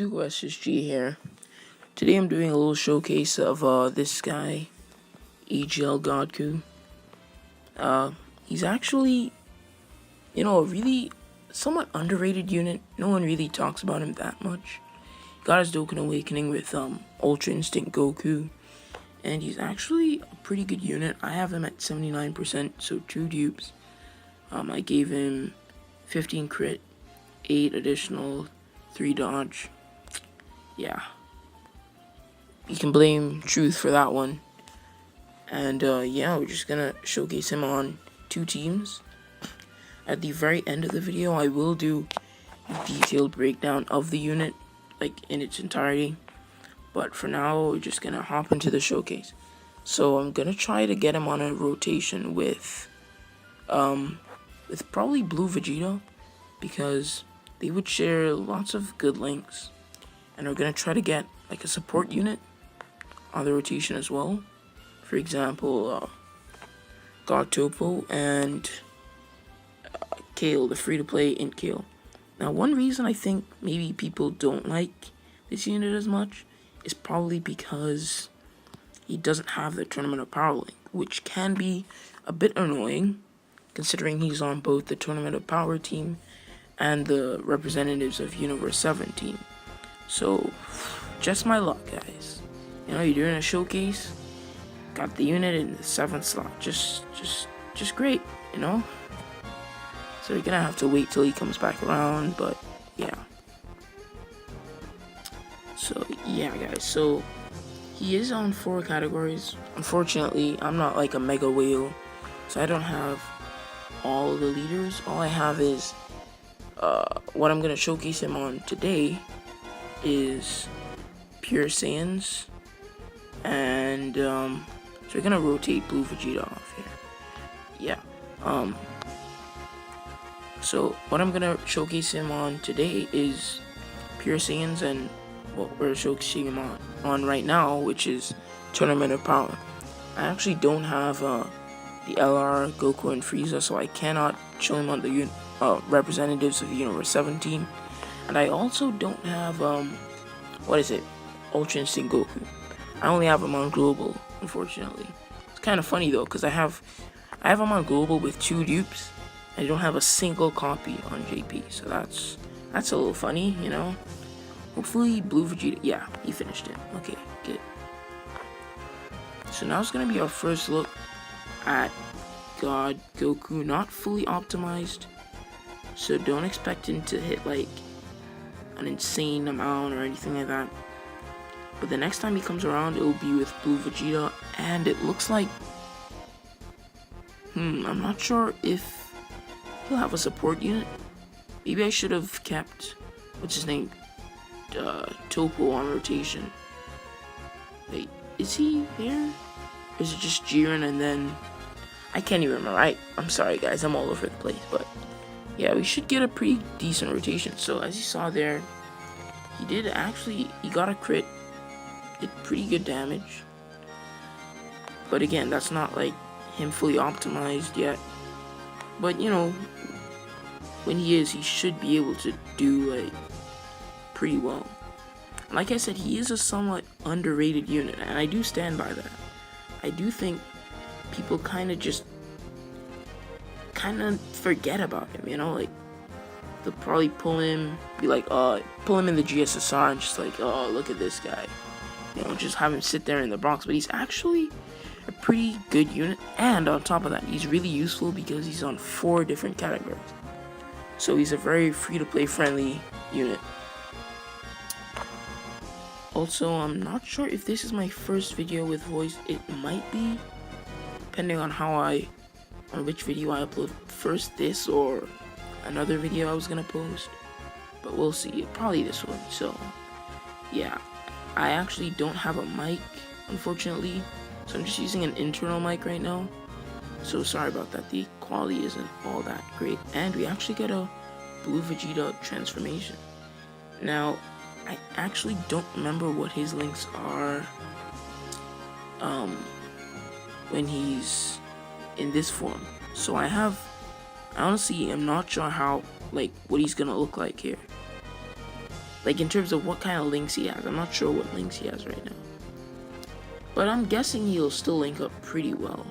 SSG here. Today I'm doing a little showcase of this guy, AGL Goku. He's actually, a really somewhat underrated unit. No one really talks about him that much. He got his Dokkan Awakening with Ultra Instinct Goku, and he's actually a pretty good unit. I have him at 79%, so 2 dupes. I gave him 15 crit, 8 additional, 3 dodge. Yeah, you can blame Truth for that one. And yeah, we're just gonna showcase him on 2 teams. At the very end of the video, I will do a detailed breakdown of the unit, like in its entirety. But for now, we're just gonna hop into the showcase. So I'm gonna try to get him on a rotation with probably Blue Vegeta, because they would share lots of good links. And we're gonna try to get like a support unit on the rotation as well. For example, God Topo and Kale, the free-to-play Int Kale. Now, one reason I think maybe people don't like this unit as much is probably because he doesn't have the Tournament of Power link, which can be a bit annoying, considering he's on both the Tournament of Power team and the representatives of Xenoverse 7 team. So, just my luck, guys. You're doing a showcase, got the unit in the 7th slot. Just great, So you're gonna have to wait till he comes back around, but yeah. So yeah, guys. So he is on 4 categories. Unfortunately, I'm not like a mega whale, so I don't have all the leaders. All I have is what I'm gonna showcase him on today is pure Saiyans, and so we're gonna rotate Blue Vegeta off here. Yeah. So what I'm gonna showcase him on today is pure Saiyans, and what we're showcasing him on right now, which is Tournament of Power. I actually don't have the LR, Goku, and Frieza, so I cannot show him on the representatives of Universe 17. And I also don't have Ultra Instinct Goku. I only have him on Global, unfortunately. It's kind of funny though, because I have him on Global with 2 dupes. I don't have a single copy on JP, so that's a little funny, Hopefully Blue Vegeta, yeah, he finished it. Okay, good. So now it's gonna be our first look at God Goku, not fully optimized. So don't expect him to hit like an insane amount or anything like that. But the next time he comes around, it will be with Blue Vegeta, and it looks like I'm not sure if he'll have a support unit. Maybe I should have kept what's his name, Topo on rotation. Wait, is he there? Or is it just Jiren and then I can't even remember. I'm sorry guys, I'm all over the place, but yeah, we should get a pretty decent rotation. So as you saw there, he got a crit, did pretty good damage. But again, that's not like him fully optimized yet. But when he should be able to do like pretty well. Like I said, he is a somewhat underrated unit, and I do stand by that. I do think people kind of forget about him, like they'll probably pull him, be like, pull him in the GSSR and just like, oh, look at this guy, just have him sit there in the box. But he's actually a pretty good unit, and on top of that, he's really useful because he's on 4 different categories. So he's a very free-to-play friendly unit. Also, I'm not sure if this is my first video with voice. It might be, depending on which video I upload first, this or another video I was gonna post. But we'll see. Probably this one. So, yeah. I actually don't have a mic, unfortunately. So I'm just using an internal mic right now. So sorry about that. The quality isn't all that great. And we actually get a Blue Vegeta transformation. Now, I actually don't remember what his links are when he's in this form. So I honestly am not sure what he's gonna look like here. Like in terms of what kind of links he has. I'm not sure what links he has right now. But I'm guessing he'll still link up pretty well.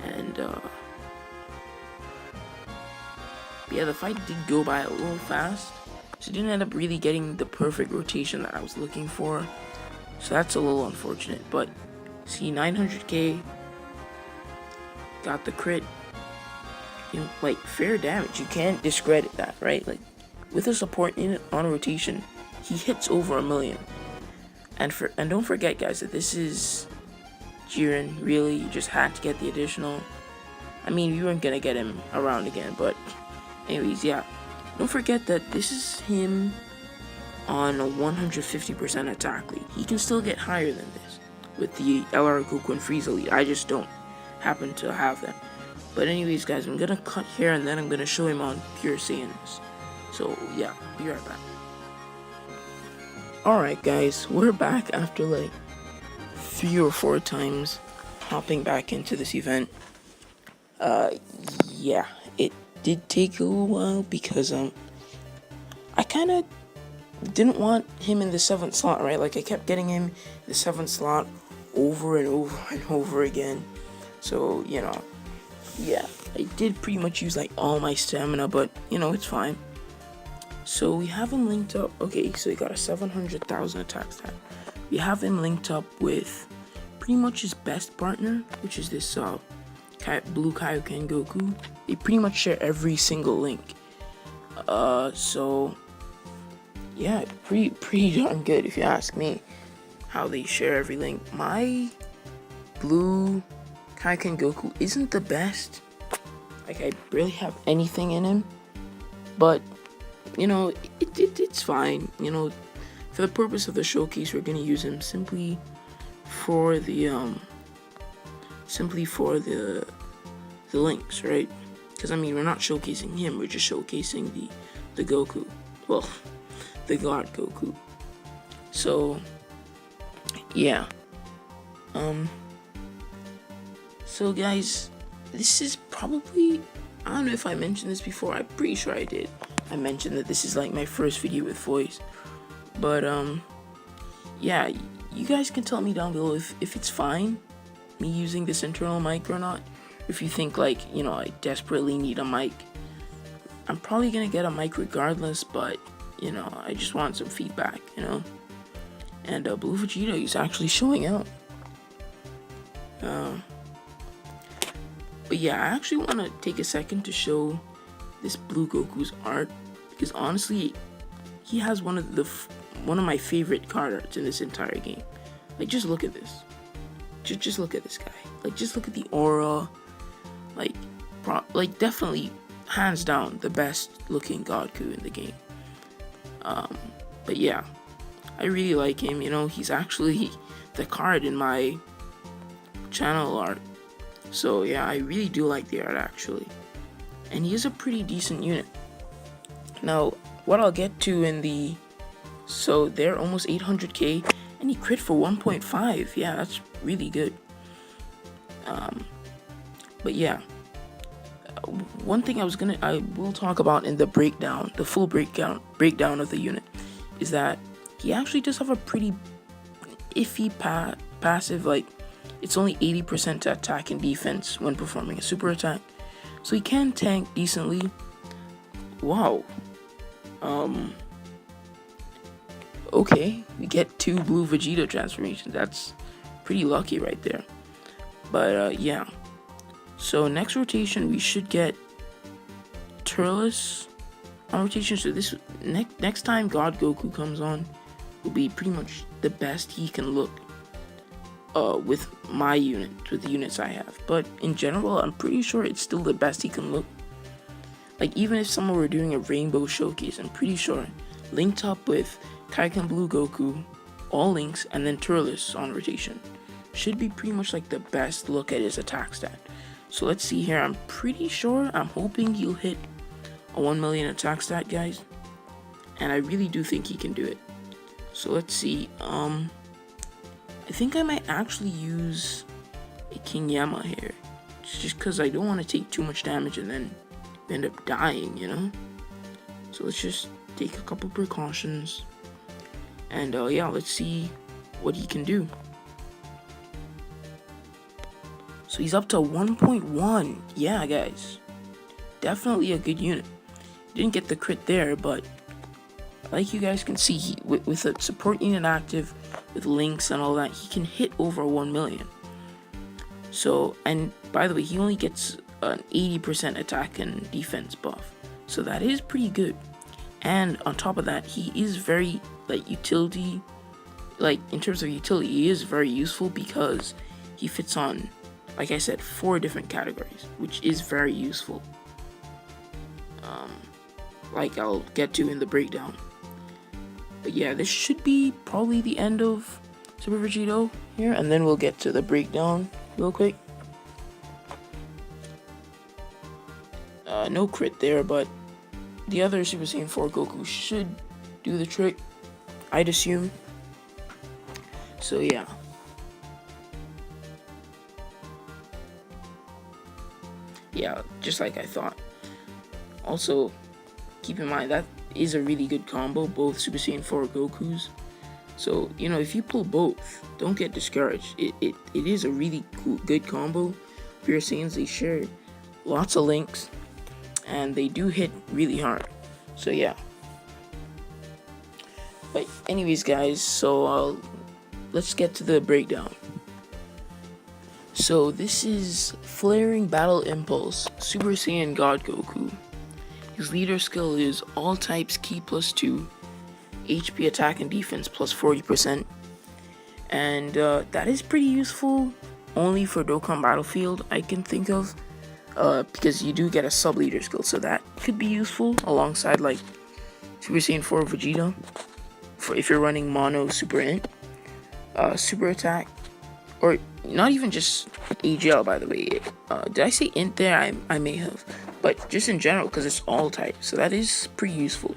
And yeah, the fight did go by a little fast. So didn't end up really getting the perfect rotation that I was looking for. So that's a little unfortunate. But see, 900k. Got the crit. You know, like, fair damage. You can't discredit that, right? Like, with a support in it on rotation, he hits over 1 million. And don't forget, guys, that this is Jiren. Really, you just had to get the additional. I mean, you weren't gonna get him around again, but anyways, yeah. Don't forget that this is him on a 150% attack lead. He can still get higher than this with the LR Goku and Frieza lead. I just don't happen to have them. But anyways, guys, I'm gonna cut here and then I'm gonna show him on pure Saiyans. So yeah, be right back. Alright guys, we're back after like 3 or 4 times hopping back into this event. Yeah, it did take a little while because I kinda didn't want him in the 7th slot, right? Like I kept getting him in the 7th slot over and over and over again. So, you know, yeah, I did pretty much use like all my stamina, but you know, it's fine. So we have him linked up. Okay, so he got a 700,000 attack stat. We have him linked up with pretty much his best partner, which is this Blue Kaioken Goku. They pretty much share every single link. So yeah, pretty darn good if you ask me. How they share every link. My Blue Kaioken Goku isn't the best. Like, I barely have anything in him. But, you know, it's fine. You know, for the purpose of the showcase, we're gonna use him simply for the links, right? Because I mean, we're not showcasing him. We're just showcasing the Goku. Well, the God Goku. So, yeah. So guys, this is probably, I don't know if I mentioned this before, I'm pretty sure I did. I mentioned that this is like my first video with voice. But yeah, you guys can tell me down below if it's fine, me using this internal mic or not. If you think like, you know, I desperately need a mic. I'm probably gonna get a mic regardless, but you know, I just want some feedback, you know. And Blue Vegeta is actually showing out. But yeah, I actually want to take a second to show this Blue Goku's art, because honestly, he has one of my favorite card arts in this entire game. Like, just look at this. Just look at this guy. Like, just look at the aura. Like definitely, hands down, the best looking Goku in the game. But yeah, I really like him. You know, he's actually the card in my channel art. So yeah, I really do like the art actually. And he is a pretty decent unit. Now, what I'll get to in the... So they're almost 800k and he crit for 1.5. Yeah, that's really good. But yeah. One thing I will talk about in the breakdown, the full breakdown of the unit, is that he actually does have a pretty iffy passive. Like, it's only 80% to attack and defense when performing a super attack, so he can tank decently. Wow. Okay, we get 2 Blue Vegeta transformations. That's pretty lucky right there. But yeah. So next rotation we should get Turles on rotation. So this next time God Goku comes on will be pretty much the best he can look with my unit, with the units I have. But in general, I'm pretty sure it's still the best he can look. Like, even if someone were doing a rainbow showcase, I'm pretty sure linked up with Kaioken Blue Goku, all links, and then Turles on rotation should be pretty much like the best look at his attack stat. So let's see here. I'm pretty sure, I'm hoping he'll hit a 1 million attack stat, guys. And I really do think he can do it. So let's see. I think I might actually use a King Yama here. Just because I don't want to take too much damage and then end up dying, you know? So let's just take a couple precautions. And yeah, let's see what he can do. So he's up to 1.1. Yeah, guys, definitely a good unit. Didn't get the crit there, but like you guys can see, with a support unit active, with links and all that, he can hit over 1 million. So, and by the way, he only gets an 80% attack and defense buff. So that is pretty good. And on top of that, he is very, like, utility, like, in terms of utility, he is very useful because he fits on, like I said, 4 different categories, which is very useful. Like I'll get to in the breakdown. But yeah, this should be probably the end of Super Vegito here, and then we'll get to the breakdown real quick. No crit there, but the other Super Saiyan 4 Goku should do the trick, I'd assume. So yeah. Yeah, just like I thought. Also, keep in mind that is a really good combo, both Super Saiyan 4 Gokus. So, you know, if you pull both, don't get discouraged. It is a really good combo. Pure Saiyans, they share lots of links, and they do hit really hard. So yeah. But anyways, guys, so let's get to the breakdown. So this is Flaring Battle Impulse, Super Saiyan God Goku. His leader skill is all types Ki +2, HP attack and defense plus 40%. And that is pretty useful only for Dokkan Battlefield, I can think of. Because you do get a sub-leader skill, so that could be useful alongside like Super Saiyan 4 Vegeta, for if you're running mono super int, super attack, or not even just AGL, by the way. Did I say int there? I may have, but just in general, because it's all types, so that is pretty useful.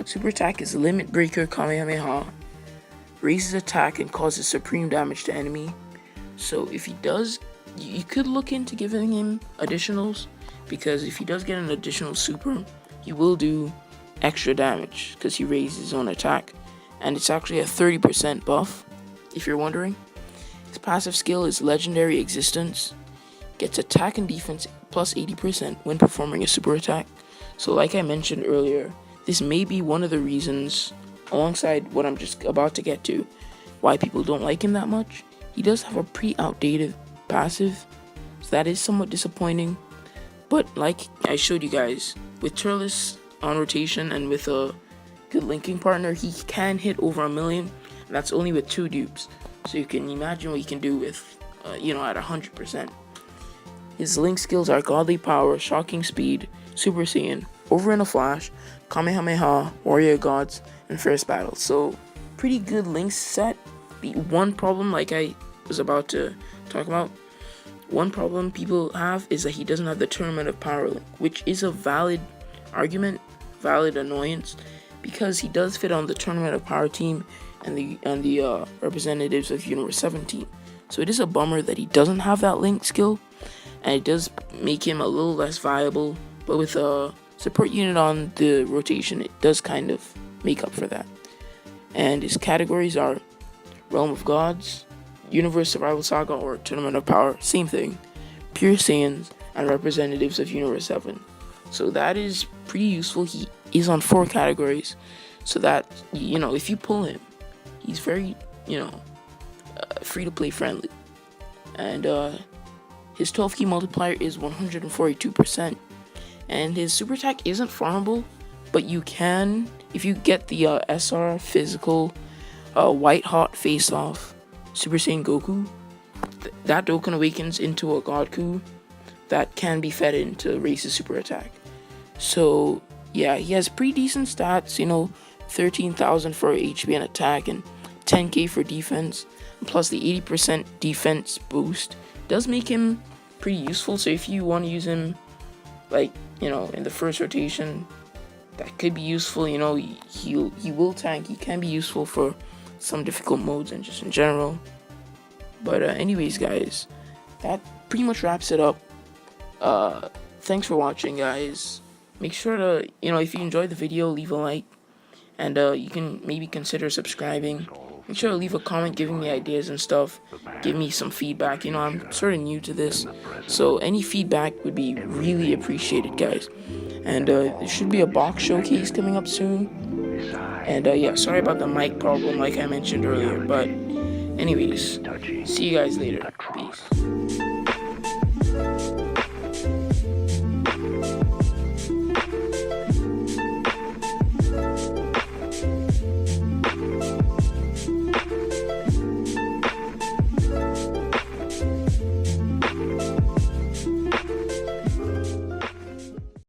Super attack is Limit Breaker Kamehameha, raises attack and causes supreme damage to enemy. So if he does, you could look into giving him additionals, because if he does get an additional super, he will do extra damage because he raises his own attack, and it's actually a 30% buff, if you're wondering. His passive skill is Legendary Existence, gets attack and defense plus 80% when performing a super attack. So like I mentioned earlier, this may be one of the reasons, alongside what I'm just about to get to, why people don't like him that much. He does have a pretty outdated passive, so that is somewhat disappointing. But like I showed you guys, with Turles on rotation and with a good linking partner, he can hit over 1 million, and that's only with 2 dupes. So you can imagine what he can do with, you know, at 100%. His link skills are Godly Power, Shocking Speed, Super Saiyan, Over in a Flash, Kamehameha, Warrior Gods, and First Battle. So pretty good link set. The one problem, like I was about to talk about, one problem people have is that he doesn't have the Tournament of Power link, which is a valid argument, valid annoyance, because he does fit on the Tournament of Power team and the representatives of Universe 17. So it is a bummer that he doesn't have that link skill, and it does make him a little less viable. But with a support unit on the rotation, it does kind of make up for that. And his categories are Realm of Gods, Universe Survival Saga or Tournament of Power, same thing, Pure Saiyans, and representatives of Universe 7. So that is pretty useful. He is on 4 categories, so that, you know, if you pull him, he's very, you know, free to play friendly. And his 12 key multiplier is 142%, and his super attack isn't farmable, but you can, if you get the SR physical White Hot Face Off Super Saiyan Goku, that Dokkan awakens into a Godku that can be fed in to raise his super attack. So yeah, he has pretty decent stats, you know, 13,000 for HP and attack and 10k for defense, plus the 80% defense boost does make him pretty useful. So if you want to use him, like, you know, in the first rotation, that could be useful. You know, he will tank. He can be useful for some difficult modes and just in general. But anyways, guys, that pretty much wraps it up. Thanks for watching, guys. Make sure to, you know, if you enjoyed the video, leave a like, And you can maybe consider subscribing. Make sure to leave a comment giving me ideas and stuff. Give me some feedback. You know, I'm sort of new to this, so any feedback would be really appreciated, guys. And there should be a box showcase coming up soon. And yeah, sorry about the mic problem like I mentioned earlier. But anyways, see you guys later. Peace.